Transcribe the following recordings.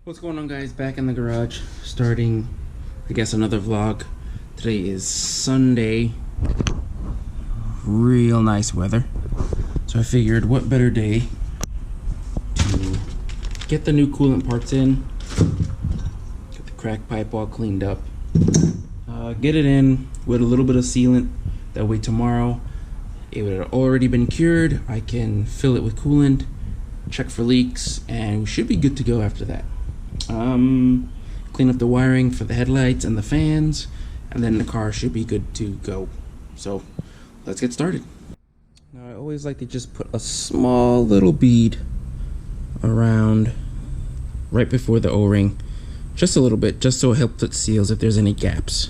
What's going on, guys? Back in the garage, starting I guess another vlog. Today is Sunday. Real nice weather, so I figured what better day to get the new coolant parts in, get the crack pipe all cleaned up, get it in with a little bit of sealant. That way tomorrow it would have already been cured. I can fill it with coolant, check for leaks, and we should be good to go after that. Clean up the wiring for the headlights and the fans, and then the car should be good to go. So let's get started. Now I always like to just put a small little bead around right before the O-ring, just a little bit, just so it helps it seals if there's any gaps.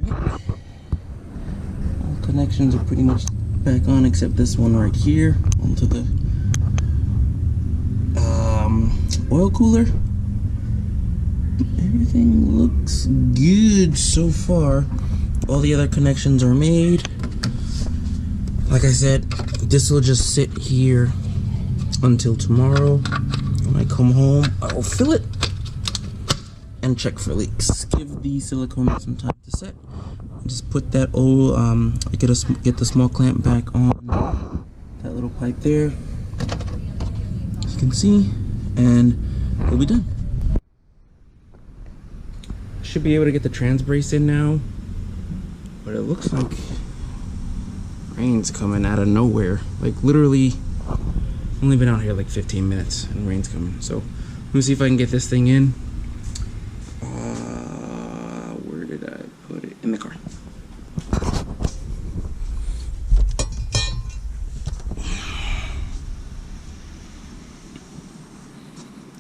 All connections are pretty much back on except this one right here onto the oil cooler. Everything looks good so far. All the other connections are made. Like I said, this will just sit here until tomorrow. When I come home, I will fill it and check for leaks. Give the silicone some time to set. Just put that old get the small clamp back on that little pipe there, as you can see, and we'll be done. Should be able to get the trans brace in now, but it looks like rain's coming out of nowhere. Like literally, only been out here like 15 minutes and rain's coming. So let me see if I can get this thing in. Where did I put it? In the car.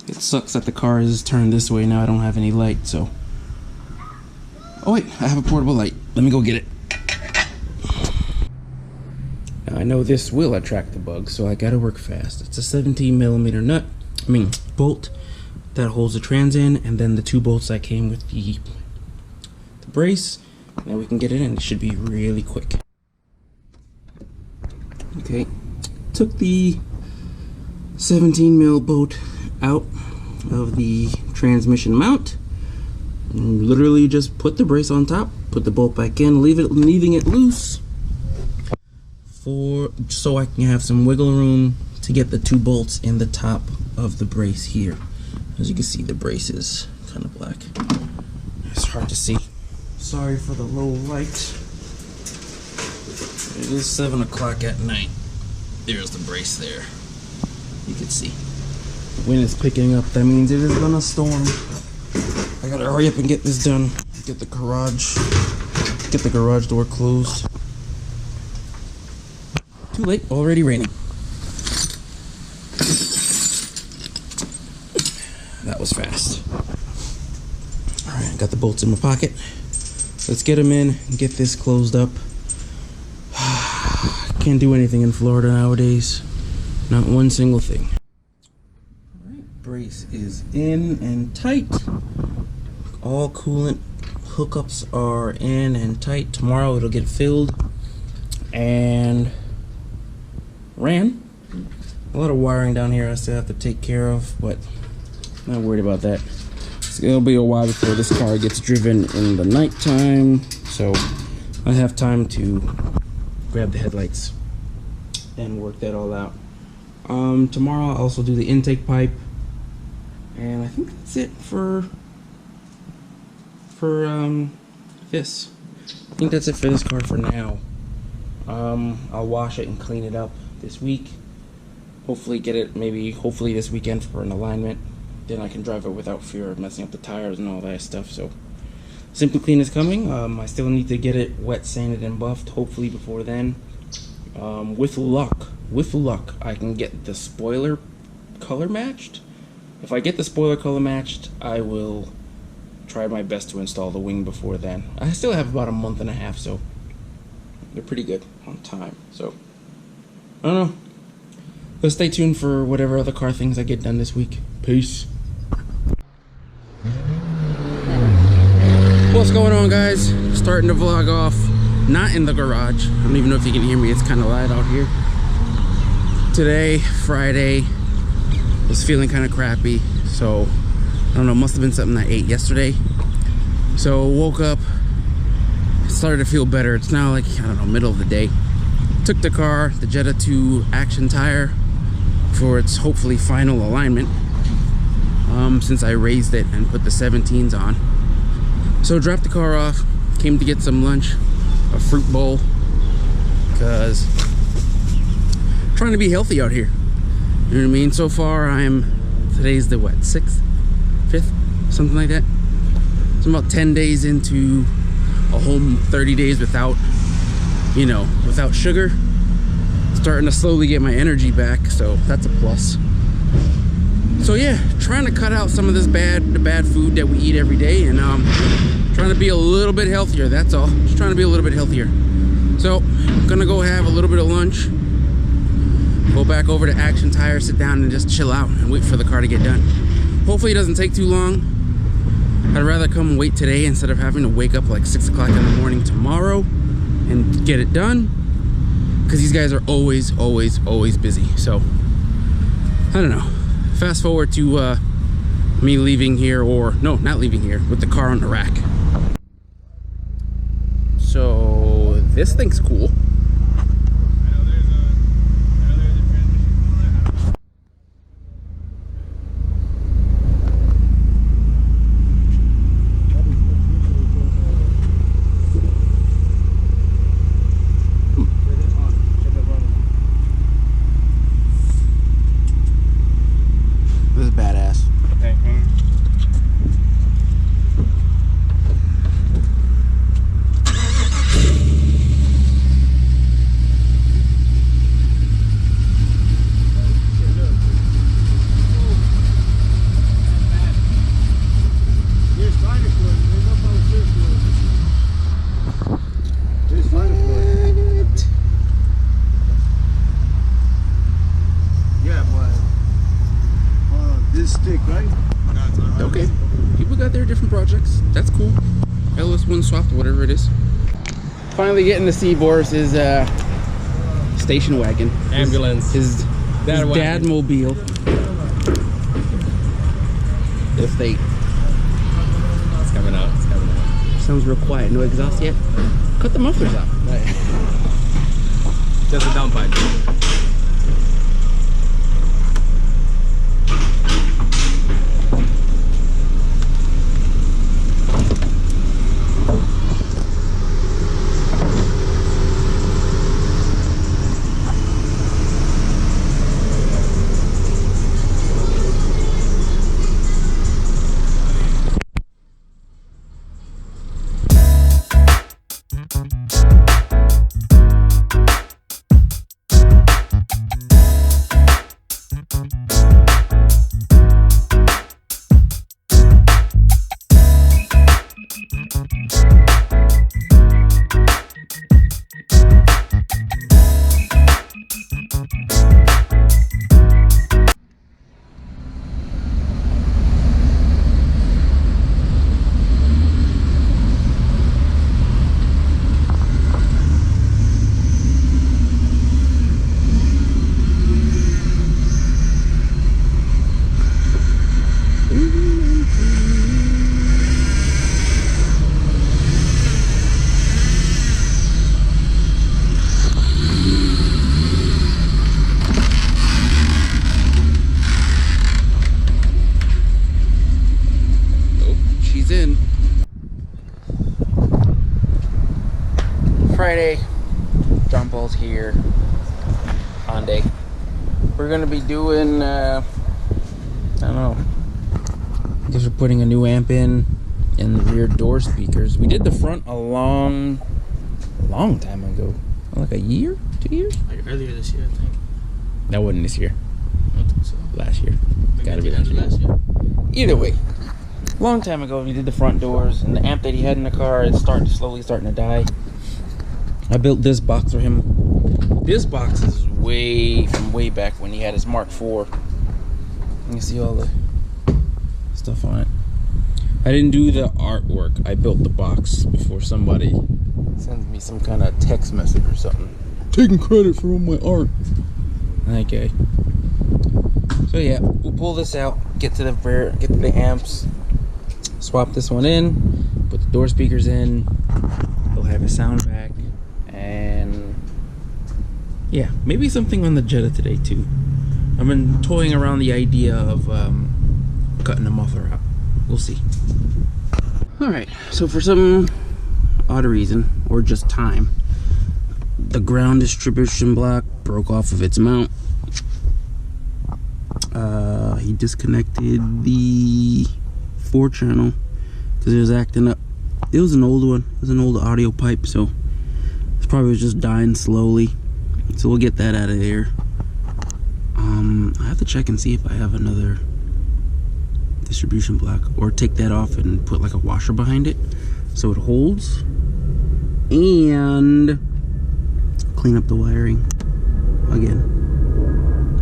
It sucks that the car is turned this way now. I don't have any light, so. Oh wait, I have a portable light. Let me go get it. Now I know this will attract the bugs, so I gotta work fast. It's a 17mm bolt that holds the trans in, and then the 2 bolts that came with the brace. Now we can get it in. It should be really quick. Okay, took the 17mm bolt out of the transmission mount. And literally just put the brace on top, put the bolt back in, leaving it loose so I can have some wiggle room to get the 2 bolts in the top of the brace here. As you can see, the brace is kind of black. It's hard to see. Sorry for the low light. It is 7 o'clock at night. There's the brace there. You can see. Wind is picking up. That means it is gonna storm. I gotta hurry up and get this done. Get the garage door closed. Too late. Already raining. That was fast. All right, got the bolts in my pocket. Let's get them in and get this closed up. Can't do anything in Florida nowadays. Not one single thing. Brace is in and tight. All coolant hookups are in and tight. Tomorrow it'll get filled and ran. A lot of wiring down here I still have to take care of, but I'm not worried about that. It'll be a while before this car gets driven in the nighttime, so I have time to grab the headlights and work that all out. Tomorrow I'll also do the intake pipe. And I think that's it for this. I think that's it for this car for now. I'll wash it and clean it up this week. Hopefully get it hopefully this weekend for an alignment. Then I can drive it without fear of messing up the tires and all that stuff. So Simply Clean is coming. I still need to get it wet sanded and buffed, hopefully before then. With luck, I can get the spoiler color matched. If I get the spoiler color matched, I will try my best to install the wing before then. I still have about a month and a half, so they're pretty good on time. So, I don't know. Let's stay tuned for whatever other car things I get done this week. Peace. What's going on, guys? Starting the vlog off, not in the garage. I don't even know if you can hear me. It's kind of light out here. Today, Friday, was feeling kind of crappy, so I don't know, must have been something I ate yesterday. So woke up, started to feel better. It's now like, I don't know, middle of the day. Took the car, the Jetta, to Action Tire for its hopefully final alignment, since I raised it and put the 17s on. So dropped the car off, came to get some lunch, a fruit bowl, because trying to be healthy out here. You know what I mean? So far today's the what, 6th, 5th, something like that. So I'm about 10 days into a whole 30 days without, you know, without sugar. Starting to slowly get my energy back, so that's a plus. So yeah, trying to cut out some of this the bad food that we eat every day, and trying to be a little bit healthier, that's all. Just trying to be a little bit healthier. So I'm gonna go have a little bit of lunch, go back over to Action Tire, sit down and just chill out and wait for the car to get done. Hopefully it doesn't take too long. I'd rather come wait today instead of having to wake up like 6 o'clock in the morning tomorrow and get it done, because these guys are always busy. So I don't know. Fast forward to me leaving here, or no, not leaving here, with the car on the rack. So this thing's cool. This is badass. Stick, right? Okay, people got their different projects. That's cool. LS1 swapped, whatever it is. Finally getting to see Boris's station wagon. Ambulance. His dad mobile. If they... It's coming out. It's coming out. Sounds real quiet. No exhaust yet? Cut the mufflers out. Right. Just a downpipe. Friday, John Paul's here, Hyundai. We're gonna be doing, I don't know, I guess we're putting a new amp in the rear door speakers. We did the front a long time ago, like a year, 2 years? Like earlier this year, I think. That wasn't this year, I don't think so. last year. Maybe Gotta be at the end last of year. last year. Either way, long time ago we did the front doors, and the amp that he had in the car is slowly starting to die. I built this box for him. This box is way back when he had his Mark IV. You can see all the stuff on it. I didn't do the artwork. I built the box before somebody sends me some kind of text message or something. Taking credit for all my art. Okay. So yeah, we'll pull this out, get to the amps, swap this one in, put the door speakers in. We'll have a sound back, and yeah, maybe something on the Jetta today too. I've been toying around the idea of cutting the muffler out. We'll see. Alright, so for some odd reason, or just time, the ground distribution block broke off of its mount. He disconnected the 4-channel because it was acting up. It was an old one. It was an old audio pipe, so it's probably just dying slowly. So we'll get that out of there. I have to check and see if I have another distribution block, or take that off and put like a washer behind it so it holds, and clean up the wiring again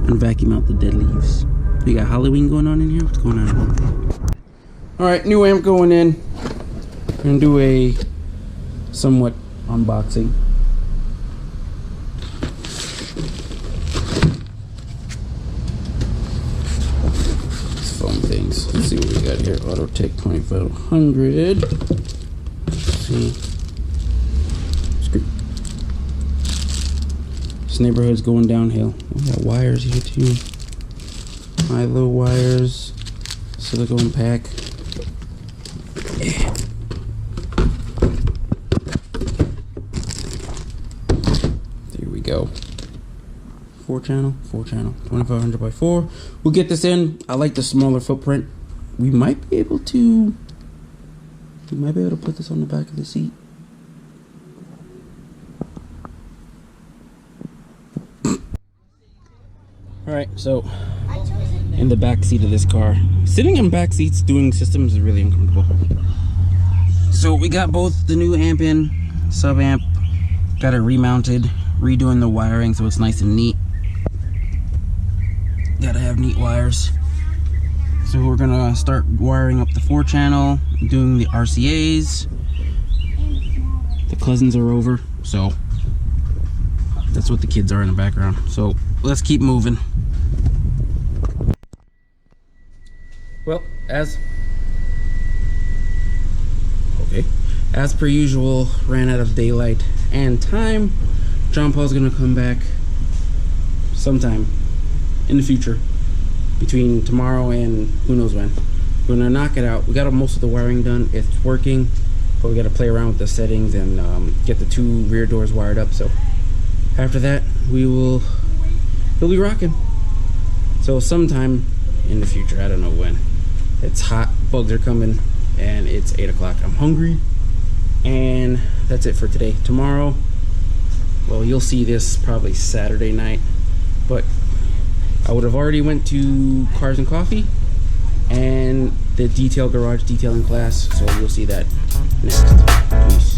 and vacuum out the dead leaves. You got Halloween going on in here? What's going on? Alright, new amp going in. I'm gonna do a somewhat unboxing. Let's foam things. Let's see what we got here. Autotech 2500. Let's see. Screw. This neighborhood's going downhill. We got wires here too. Milo wires. Silicone pack. Yeah. There we go. 4-channel, 2500 by 4. We'll get this in. I like the smaller footprint. We might be able to put this on the back of the seat. Alright, so in the back seat of this car. Sitting in back seats doing systems is really uncomfortable. So we got both the new amp in, sub amp, got it remounted, redoing the wiring so it's nice and neat. Gotta have neat wires. So we're gonna start wiring up the 4-channel, doing the RCAs. The cousins are over, so that's what the kids are in the background. So let's keep moving. Well, as per usual, ran out of daylight and time. John Paul's gonna come back sometime in the future, between tomorrow and who knows when. We're gonna knock it out. We got most of the wiring done. It's working, but we gotta play around with the settings and get the 2 rear doors wired up. So after that, he'll be rocking. So sometime in the future, I don't know when. It's hot, bugs are coming, and it's 8 o'clock. I'm hungry, and that's it for today. Tomorrow, well, you'll see this probably Saturday night, but I would have already went to Cars and Coffee and the garage detailing class, so you'll see that next. Peace.